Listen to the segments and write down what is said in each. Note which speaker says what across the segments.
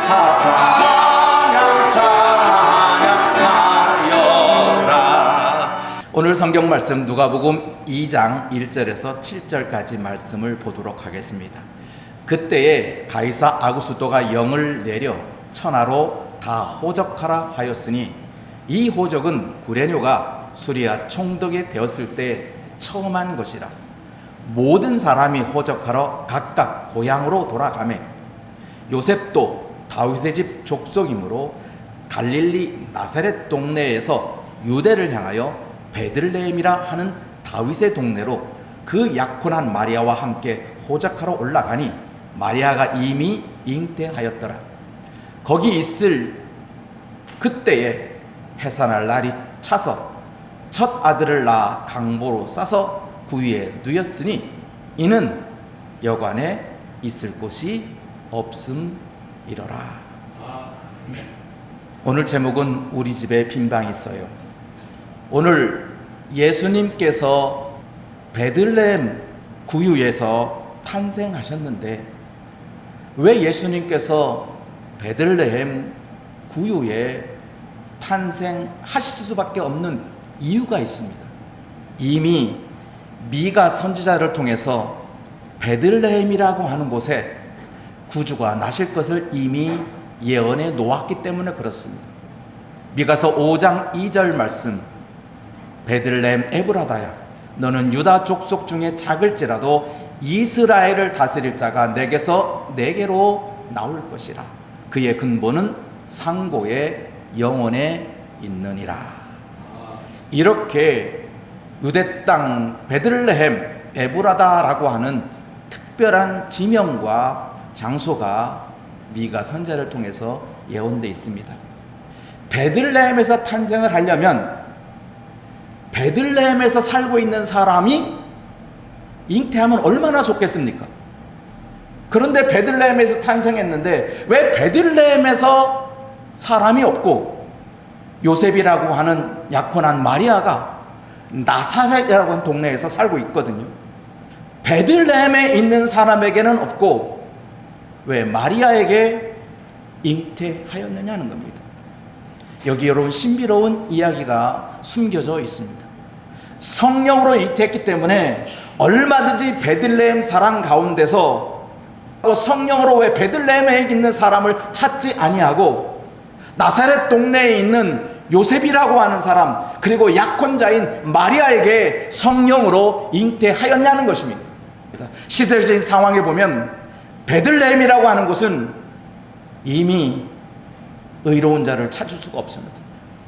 Speaker 1: 다 찬양하여라. 오늘 성경 말씀 누가복음 2장 1절에서 7절까지 말씀을 보도록 하겠습니다. 그때에 가이사 아구스도가 영을 내려 천하로 다 호적하라 하였으니 이 호적은 구레뇨가 수리아 총독이 되었을 때 처음 한 것이라. 모든 사람이 호적하러 각각 고향으로 돌아가매 요셉도 다윗의 집 족속이므로 갈릴리 나사렛 동네에서 유대를 향하여 베들레헴이라 하는 다윗의 동네로 그 약혼한 마리아와 함께 호적하러 올라가니 마리아가 이미 잉태하였더라. 거기 있을 그때에 해산할 날이 차서 첫 아들을 낳아 강보로 싸서 구유에 누였으니 이는 여관에 있을 곳이 없음이러라. 아멘. 오늘 제목은 우리 집에 빈 방이 있어요. 오늘 예수님께서 베들레헴 구유에서 탄생하셨는데 왜 예수님께서 베들레헴 구유에 탄생하실 수밖에 없는 이유가 있습니다. 이미 미가 선지자를 통해서 베들레헴이라고 하는 곳에 구주가 나실 것을 이미 예언해 놓았기 때문에 그렇습니다. 미가서 5장 2절 말씀, 베들레헴 에브라다야 너는 유다 족속 중에 작을지라도 이스라엘을 다스릴 자가 내게로 나올 것이라. 그의 근본은 상고의 영원에 있느니라. 이렇게 유대 땅 베들레헴 에브라다라고 하는 특별한 지명과 장소가 미가 선지자를 통해서 예언되어 있습니다. 베들레헴에서 탄생을 하려면 베들레헴에서 살고 있는 사람이 잉태하면 얼마나 좋겠습니까? 그런데 베들레헴에서 탄생했는데 왜 베들레헴에서 사람이 없고 요셉이라고 하는 약혼한 마리아가 나사렛이라고 하는 동네에서 살고 있거든요. 베들레헴에 있는 사람에게는 없고 왜 마리아에게 잉태하였느냐는 겁니다. 여기 여러분 신비로운 이야기가 숨겨져 있습니다. 성령으로 잉태했기 때문에 얼마든지 베들레헴 사람 가운데서 성령으로 왜 베들레헴에 있는 사람을 찾지 아니하고 나사렛 동네에 있는 요셉이라고 하는 사람 그리고 약혼자인 마리아에게 성령으로 잉태하였냐는 것입니다. 시대적인 상황에 보면 베들레헴이라고 하는 곳은 이미 의로운 자를 찾을 수가 없습니다.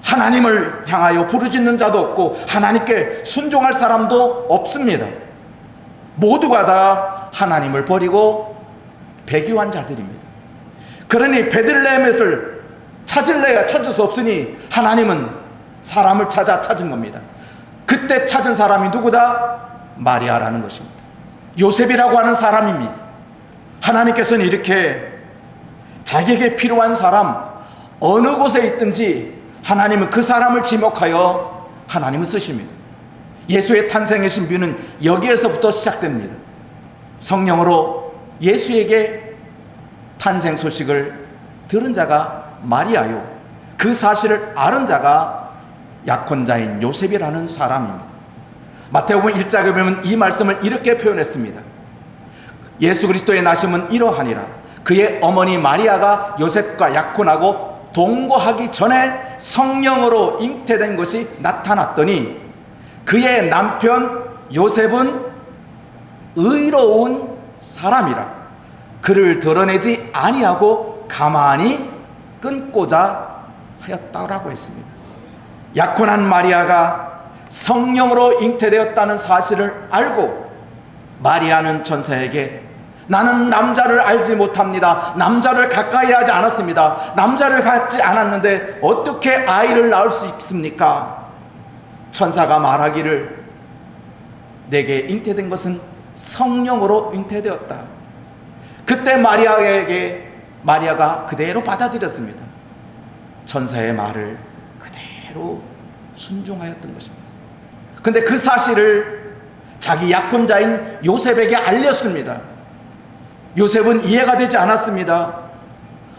Speaker 1: 하나님을 향하여 부르짖는 자도 없고 하나님께 순종할 사람도 없습니다. 모두가 다 하나님을 버리고 배교한 자들입니다. 그러니 베들레헴을 찾을래야 찾을 수 없으니 하나님은 사람을 찾은 겁니다. 그때 찾은 사람이 누구다? 마리아라는 것입니다. 요셉이라고 하는 사람입니다. 하나님께서는 이렇게 자기에게 필요한 사람 어느 곳에 있든지 하나님은 그 사람을 지목하여 하나님은 쓰십니다. 예수의 탄생의 신비는 여기에서부터 시작됩니다. 성령으로 예수에게 탄생 소식을 들은 자가 마리아요, 그 사실을 아는 자가 약혼자인 요셉이라는 사람입니다. 마태복음 1장에 보면 이 말씀을 이렇게 표현했습니다. 예수 그리스도의 나심은 이러하니라. 그의 어머니 마리아가 요셉과 약혼하고 동거하기 전에 성령으로 잉태된 것이 나타났더니 그의 남편 요셉은 의로운 사람이라 그를 드러내지 아니하고 가만히 끊고자 하였다라고 했습니다. 약혼한 마리아가 성령으로 잉태되었다는 사실을 알고 마리아는 천사에게 나는 남자를 알지 못합니다. 남자를 가까이 하지 않았습니다. 남자를 갖지 않았는데 어떻게 아이를 낳을 수 있습니까? 천사가 말하기를 내게 잉태된 것은 성령으로 잉태되었다. 그때 마리아가 그대로 받아들였습니다. 천사의 말을 그대로 순종하였던 것입니다. 근데 그 사실을 자기 약혼자인 요셉에게 알렸습니다. 요셉은 이해가 되지 않았습니다.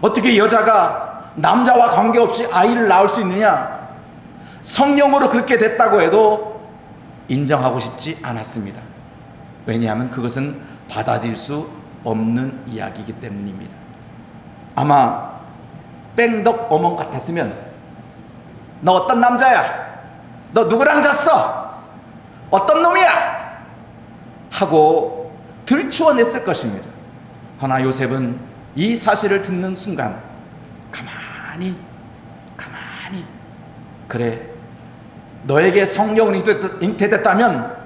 Speaker 1: 어떻게 여자가 남자와 관계없이 아이를 낳을 수 있느냐? 성령으로 그렇게 됐다고 해도 인정하고 싶지 않았습니다. 왜냐하면 그것은 받아들일 수 없는 이야기이기 때문입니다. 아마 뺑덕 어멍 같았으면 너 어떤 남자야? 너 누구랑 잤어? 어떤 놈이야? 하고 들추어냈을 것입니다. 그러나 요셉은 이 사실을 듣는 순간 가만히 그래, 너에게 성령이 잉태됐다면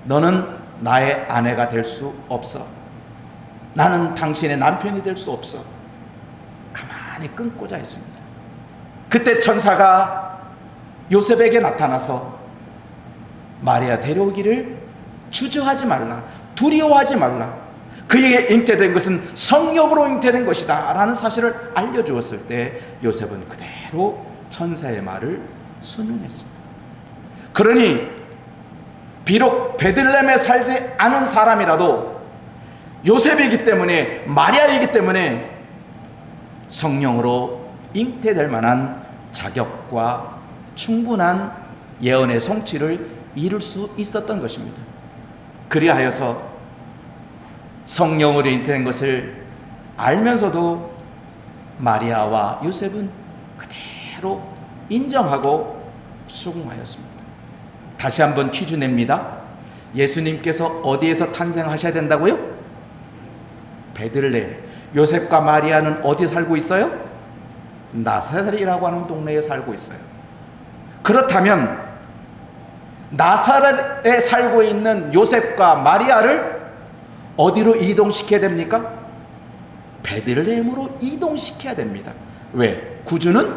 Speaker 1: 너는 나의 아내가 될 수 없어. 나는 당신의 남편이 될 수 없어. 가만히 끊고자 했습니다. 그때 천사가 요셉에게 나타나서 마리아 데려오기를 주저하지 말라, 두려워하지 말라, 그에게 잉태된 것은 성령으로 잉태된 것이다 라는 사실을 알려주었을 때 요셉은 그대로 천사의 말을 순응했습니다. 그러니 비록 베들레헴에 살지 않은 사람이라도 요셉이기 때문에, 마리아이기 때문에 성령으로 잉태될 만한 자격과 충분한 예언의 성취를 이룰 수 있었던 것입니다. 그리하여서 성령으로 잉태된 것을 알면서도 마리아와 요셉은 그대로 인정하고 수긍하였습니다. 다시 한번 퀴즈 냅니다. 예수님께서 어디에서 탄생하셔야 된다고요? 베들레헴. 요셉과 마리아는 어디에 살고 있어요? 나사렛이라고 하는 동네에 살고 있어요. 그렇다면 나사렛에 살고 있는 요셉과 마리아를 어디로 이동시켜야 됩니까? 베들레헴으로 이동시켜야 됩니다. 왜? 구주는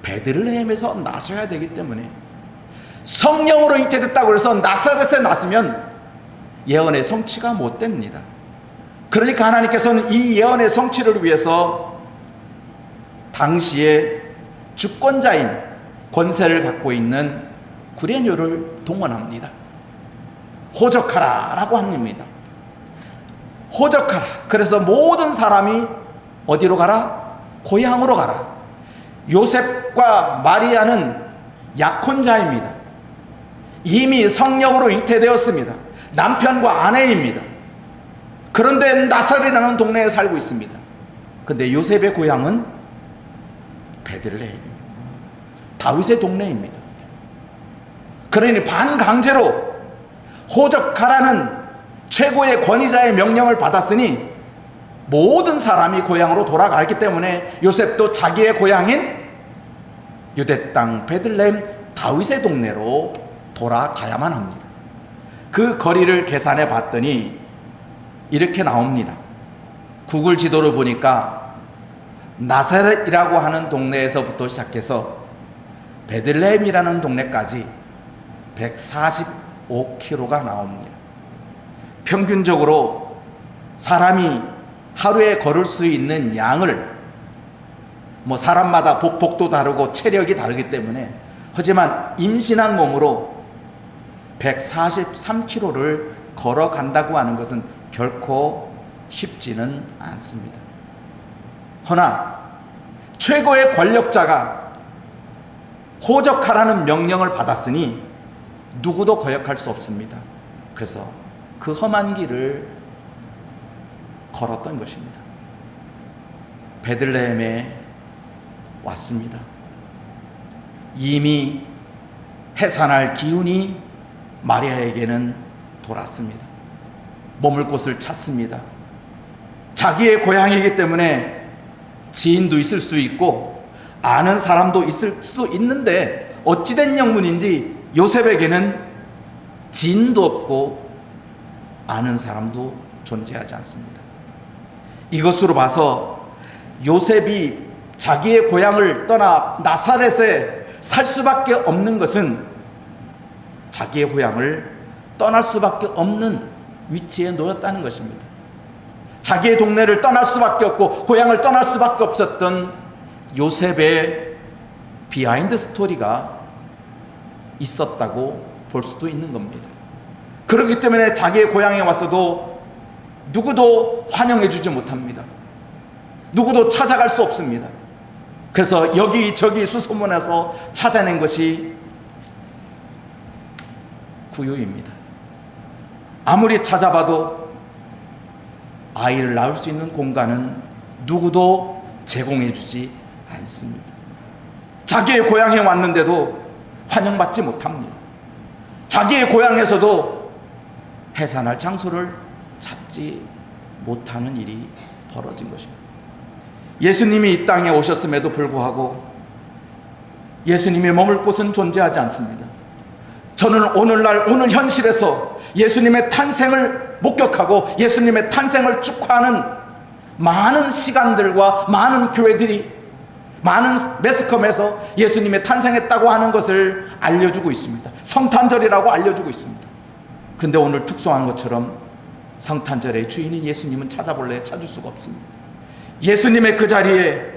Speaker 1: 베들레헴에서 나셔야 되기 때문에. 성령으로 잉태됐다고 해서 나사렛에 났으면 예언의 성취가 못 됩니다. 그러니까 하나님께서는 이 예언의 성취를 위해서 당시에 주권자인, 권세를 갖고 있는 구레뇨를 동원합니다. 호적하라 라고 합니다. 호적하라. 그래서 모든 사람이 어디로 가라? 고향으로 가라. 요셉과 마리아는 약혼자입니다. 이미 성령으로 잉태되었습니다. 남편과 아내입니다. 그런데 나사렛이라는 동네에 살고 있습니다. 그런데 요셉의 고향은 베들레헴입니다. 다윗의 동네입니다. 그러니 반강제로 호적하라는 최고의 권위자의 명령을 받았으니 모든 사람이 고향으로 돌아가기 때문에 요셉도 자기의 고향인 유대 땅 베들레헴 다윗의 동네로 돌아가야만 합니다. 그 거리를 계산해 봤더니 이렇게 나옵니다. 구글 지도를 보니까 나사렛이라고 하는 동네에서부터 시작해서 베들레헴이라는 동네까지 145km가 나옵니다. 평균적으로 사람이 하루에 걸을 수 있는 양을, 사람마다 복도 다르고 체력이 다르기 때문에, 하지만 임신한 몸으로 143km를 걸어간다고 하는 것은 결코 쉽지는 않습니다. 허나 최고의 권력자가 호적하라는 명령을 받았으니 누구도 거역할 수 없습니다. 그래서 그 험한 길을 걸었던 것입니다. 베들레헴에 왔습니다. 이미 해산할 기운이 마리아에게는 돌았습니다. 머물 곳을 찾습니다. 자기의 고향이기 때문에 지인도 있을 수 있고 아는 사람도 있을 수도 있는데 어찌된 영문인지 요셉에게는 지인도 없고 아는 사람도 존재하지 않습니다. 이것으로 봐서 요셉이 자기의 고향을 떠나 나사렛에 살 수밖에 없는 것은 자기의 고향을 떠날 수밖에 없는 위치에 놓였다는 것입니다. 자기의 동네를 떠날 수밖에 없고 고향을 떠날 수밖에 없었던 요셉의 비하인드 스토리가 있었다고 볼 수도 있는 겁니다. 그렇기 때문에 자기의 고향에 와서도 누구도 환영해 주지 못합니다. 누구도 찾아갈 수 없습니다. 그래서 여기저기 수소문해서 찾아낸 것이 구유입니다. 아무리 찾아봐도 아이를 낳을 수 있는 공간은 누구도 제공해 주지 않습니다. 자기의 고향에 왔는데도 환영받지 못합니다. 자기의 고향에서도 해산할 장소를 찾지 못하는 일이 벌어진 것입니다. 예수님이 이 땅에 오셨음에도 불구하고 예수님이 머물 곳은 존재하지 않습니다. 저는 오늘날 오늘 현실에서 예수님의 탄생을 목격하고 예수님의 탄생을 축하하는 많은 시간들과 많은 교회들이, 많은 매스컴에서 예수님의 탄생했다고 하는 것을 알려주고 있습니다. 성탄절이라고 알려주고 있습니다. 근데 오늘 특수한 것처럼 성탄절의 주인인 예수님은 찾아볼래 찾을 수가 없습니다. 예수님의 그 자리에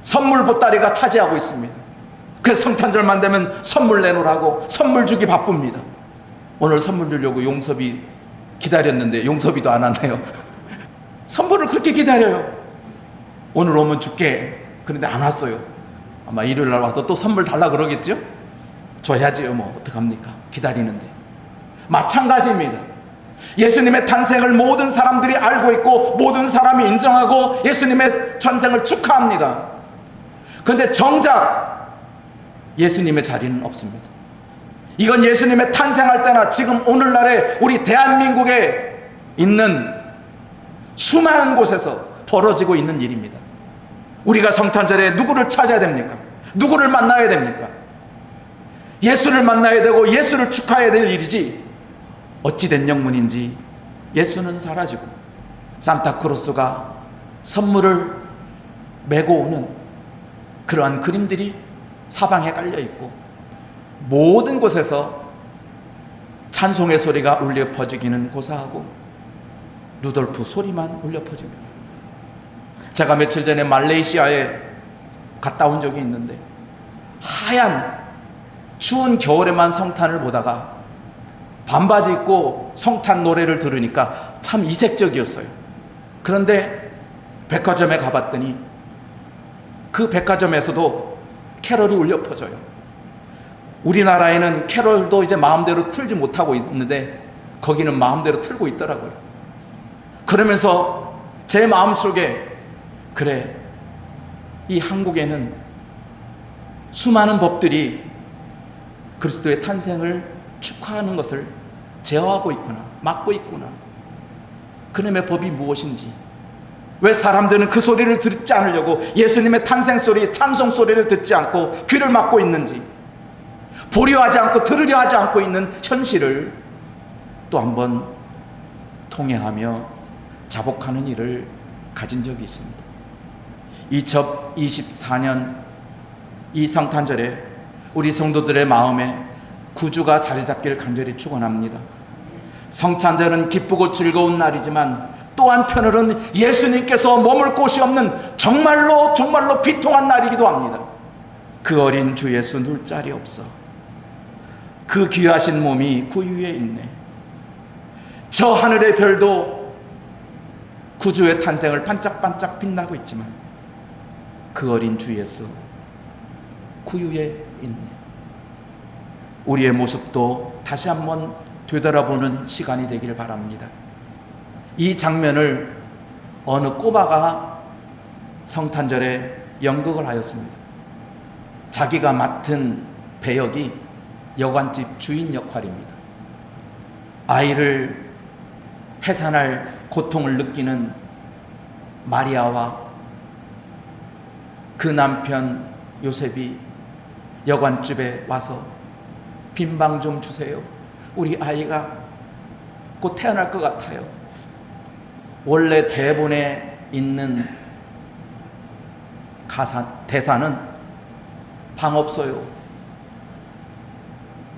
Speaker 1: 선물 보따리가 차지하고 있습니다. 그래서 성탄절만 되면 선물 내놓으라고 선물 주기 바쁩니다. 오늘 선물 주려고 용섭이 기다렸는데 용섭이도 안 왔네요. 선물을 그렇게 기다려요. 오늘 오면 줄게. 그런데 안 왔어요. 아마 일요일 날 와서 또 선물 달라 그러겠죠? 줘야지요. 뭐 어떡합니까? 기다리는데. 마찬가지입니다. 예수님의 탄생을 모든 사람들이 알고 있고 모든 사람이 인정하고 예수님의 탄생을 축하합니다. 그런데 정작 예수님의 자리는 없습니다. 이건 예수님의 탄생할 때나 지금 오늘날에 우리 대한민국에 있는 수많은 곳에서 벌어지고 있는 일입니다. 우리가 성탄절에 누구를 찾아야 됩니까? 누구를 만나야 됩니까? 예수를 만나야 되고 예수를 축하해야 될 일이지 어찌된 영문인지 예수는 사라지고 산타크로스가 선물을 메고 오는 그러한 그림들이 사방에 깔려있고 모든 곳에서 찬송의 소리가 울려 퍼지기는 고사하고 루돌프 소리만 울려 퍼집니다. 제가 며칠 전에 말레이시아에 갔다 온 적이 있는데 하얀 추운 겨울에만 성탄을 보다가 반바지 입고 성탄 노래를 들으니까 참 이색적이었어요. 그런데 백화점에 가봤더니 그 백화점에서도 캐럴이 울려 퍼져요. 우리나라에는 캐럴도 이제 마음대로 틀지 못하고 있는데 거기는 마음대로 틀고 있더라고요. 그러면서 제 마음속에 그래, 이 한국에는 수많은 법들이 그리스도의 탄생을 축하하는 것을 제어하고 있구나, 막고 있구나. 그놈의 법이 무엇인지, 왜 사람들은 그 소리를 듣지 않으려고 예수님의 탄생 소리, 찬송 소리를 듣지 않고 귀를 막고 있는지, 보려 하지 않고 들으려 하지 않고 있는 현실을 또 한번 통회하며 자복하는 일을 가진 적이 있습니다. 2024년 이 성탄절에 우리 성도들의 마음에 구주가 자리 잡기를 간절히 축원합니다. 성탄절은 기쁘고 즐거운 날이지만 또 한편으로는 예수님께서 머물 곳이 없는 정말로 비통한 날이기도 합니다. 그 어린 주 예수 누울 자리 없어. 그 귀하신 몸이 구유에 있네. 저 하늘의 별도 구주의 탄생을 반짝반짝 빛나고 있지만 그 어린 주 예수 구유에 있네. 우리의 모습도 다시 한번 되돌아보는 시간이 되기를 바랍니다. 이 장면을 어느 꼬마가 성탄절에 연극을 하였습니다. 자기가 맡은 배역이 여관집 주인 역할입니다. 아이를 해산할 고통을 느끼는 마리아와 그 남편 요셉이 여관집에 와서 빈방 좀 주세요. 우리 아이가 곧 태어날 것 같아요. 원래 대본에 있는 대사는 방 없어요.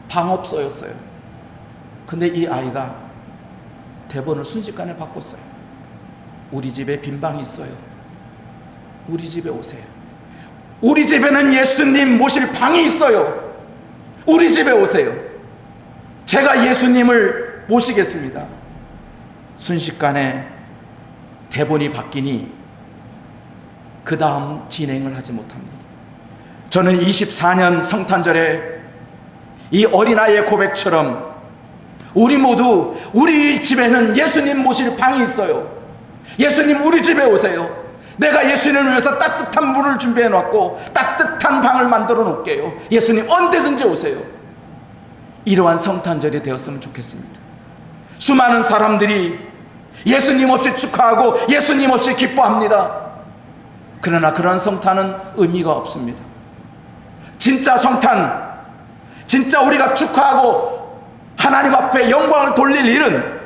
Speaker 1: 방 없어였어요. 근데 이 아이가 대본을 순식간에 바꿨어요. 우리 집에 빈 방이 있어요. 우리 집에 오세요. 우리 집에는 예수님 모실 방이 있어요. 우리 집에 오세요. 제가 예수님을 모시겠습니다. 순식간에 대본이 바뀌니 그 다음 진행을 하지 못합니다. 저는 24년 성탄절에 이 어린아이의 고백처럼 우리 모두 우리 집에는 예수님 모실 방이 있어요. 예수님 우리 집에 오세요. 내가 예수님을 위해서 따뜻한 물을 준비해 놨고 따뜻한 방을 만들어 놓을게요. 예수님 언제든지 오세요. 이러한 성탄절이 되었으면 좋겠습니다. 수많은 사람들이 예수님 없이 축하하고 예수님 없이 기뻐합니다. 그러나 그런 성탄은 의미가 없습니다. 진짜 성탄, 진짜 우리가 축하하고 하나님 앞에 영광을 돌릴 일은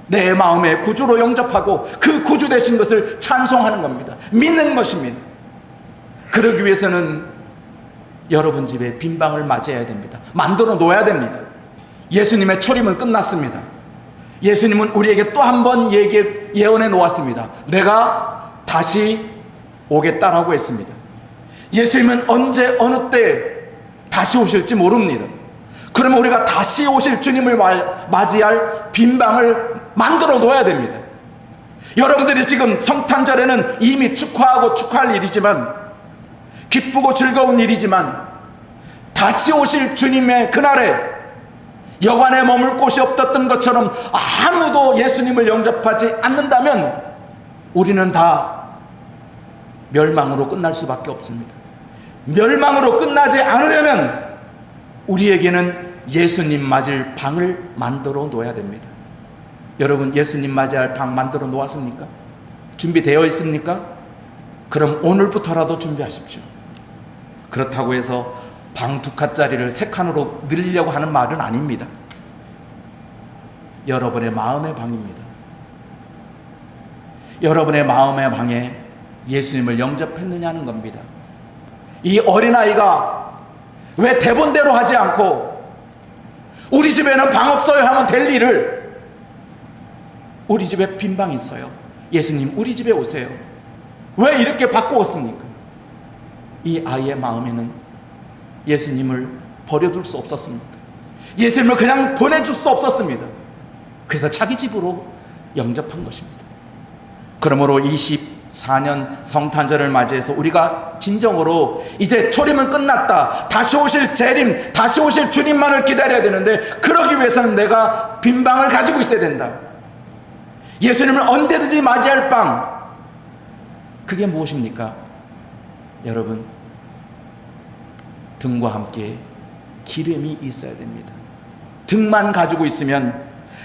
Speaker 1: 내 마음에 구주로 영접하고 그 구주 되신 것을 찬송하는 겁니다. 믿는 것입니다. 그러기 위해서는 여러분 집에 빈 방을 맞이해야 됩니다. 만들어 놓아야 됩니다. 예수님의 초림은 끝났습니다. 예수님은 우리에게 또 한 번 예언해 놓았습니다. 내가 다시 오겠다라고 했습니다. 예수님은 언제 어느 때 다시 오실지 모릅니다. 그러면 우리가 다시 오실 주님을 맞이할 빈 방을 만들어 놓아야 됩니다. 여러분들이 지금 성탄절에는 이미 축하할 일이지만, 기쁘고 즐거운 일이지만, 다시 오실 주님의 그날에 여관에 머물 곳이 없었던 것처럼 아무도 예수님을 영접하지 않는다면 우리는 다 멸망으로 끝날 수밖에 없습니다. 멸망으로 끝나지 않으려면 우리에게는 예수님 맞을 방을 만들어 놓아야 됩니다. 여러분, 예수님 맞이할 방 만들어 놓았습니까? 준비되어 있습니까? 그럼 오늘부터라도 준비하십시오. 그렇다고 해서 방 2칸짜리를 3칸으로 늘리려고 하는 말은 아닙니다. 여러분의 마음의 방입니다. 여러분의 마음의 방에 예수님을 영접했느냐는 겁니다. 이 어린아이가 왜 대본대로 하지 않고 우리 집에는 방 없어요 하면 될 일을 우리 집에 빈 방이 있어요. 예수님 우리 집에 오세요. 왜 이렇게 바꾸었습니까? 이 아이의 마음에는 예수님을 버려둘 수 없었습니다. 예수님을 그냥 보내줄 수 없었습니다. 그래서 자기 집으로 영접한 것입니다. 그러므로 24년 성탄절을 맞이해서 우리가 진정으로 이제 초림은 끝났다, 다시 오실 재림, 다시 오실 주님만을 기다려야 되는데, 그러기 위해서는 내가 빈 방을 가지고 있어야 된다. 예수님을 언제든지 맞이할 방, 그게 무엇입니까? 여러분, 등과 함께 기름이 있어야 됩니다. 등만 가지고 있으면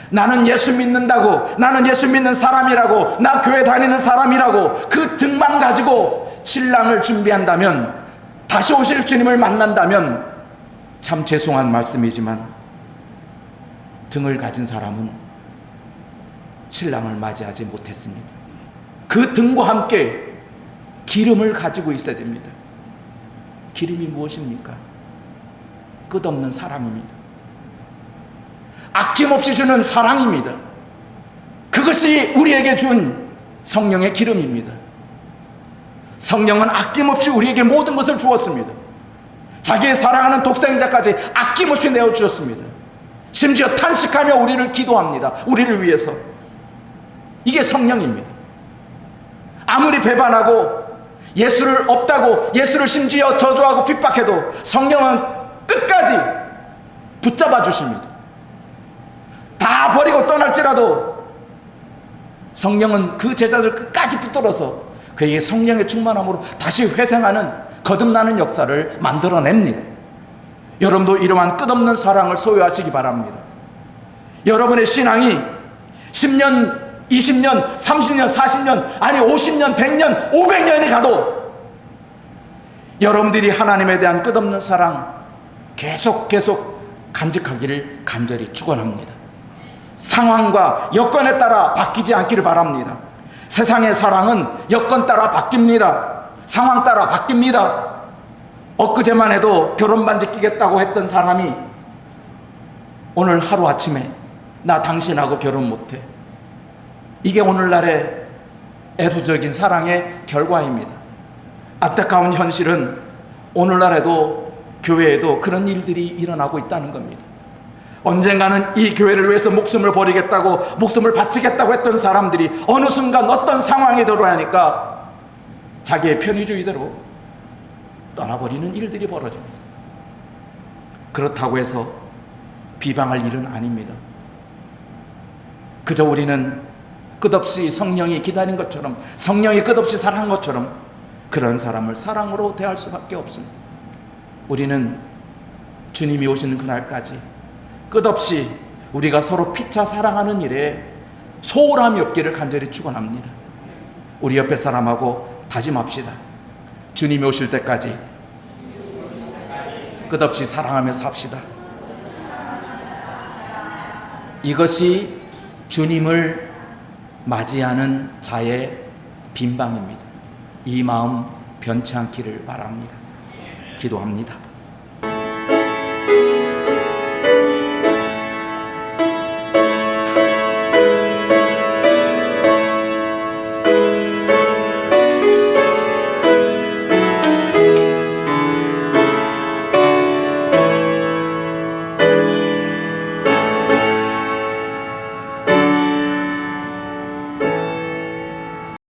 Speaker 1: 나는 예수 믿는다고, 나는 예수 믿는 사람이라고, 나 교회 다니는 사람이라고 그 등만 가지고 신랑을 준비한다면, 다시 오실 주님을 만난다면, 참 죄송한 말씀이지만 등을 가진 사람은 신랑을 맞이하지 못했습니다. 그 등과 함께 기름을 가지고 있어야 됩니다. 기름이 무엇입니까? 끝없는 사랑입니다. 아낌없이 주는 사랑입니다. 그것이 우리에게 준 성령의 기름입니다. 성령은 아낌없이 우리에게 모든 것을 주었습니다. 자기의 사랑하는 독생자까지 아낌없이 내어주었습니다. 심지어 탄식하며 우리를 기도합니다. 우리를 위해서. 이게 성령입니다. 아무리 배반하고 예수를 없다고, 예수를 심지어 저주하고 핍박해도 성령은 끝까지 붙잡아 주십니다. 다 버리고 떠날지라도 성령은 그 제자들 끝까지 붙들어서 그에게 성령의 충만함으로 다시 회생하는, 거듭나는 역사를 만들어냅니다. 여러분도 이러한 끝없는 사랑을 소유하시기 바랍니다. 여러분의 신앙이 10년, 20년, 30년, 40년, 아니 50년, 100년, 500년이 가도 여러분들이 하나님에 대한 끝없는 사랑 계속 간직하기를 간절히 축원합니다. 상황과 여건에 따라 바뀌지 않기를 바랍니다. 세상의 사랑은 여건 따라 바뀝니다. 상황 따라 바뀝니다. 엊그제만 해도 결혼 반지 끼겠다고 했던 사람이 오늘 하루아침에 나 당신하고 결혼 못해. 이게 오늘날의 애도적인 사랑의 결과입니다. 안타까운 현실은 오늘날에도 교회에도 그런 일들이 일어나고 있다는 겁니다. 언젠가는 이 교회를 위해서 목숨을 버리겠다고, 목숨을 바치겠다고 했던 사람들이 어느 순간 어떤 상황에 들어야 하니까 자기의 편의주의대로 떠나버리는 일들이 벌어집니다. 그렇다고 해서 비방할 일은 아닙니다. 그저 우리는 끝없이 성령이 기다린 것처럼, 성령이 끝없이 사랑한 것처럼 그런 사람을 사랑으로 대할 수밖에 없습니다. 우리는 주님이 오시는 그날까지 끝없이 우리가 서로 피차 사랑하는 일에 소홀함이 없기를 간절히 축원합니다. 우리 옆에 사람하고 다짐합시다. 주님이 오실 때까지 끝없이 사랑하며 삽시다. 이것이 주님을 맞이하는 자의 빈방입니다. 이 마음 변치 않기를 바랍니다. 기도합니다.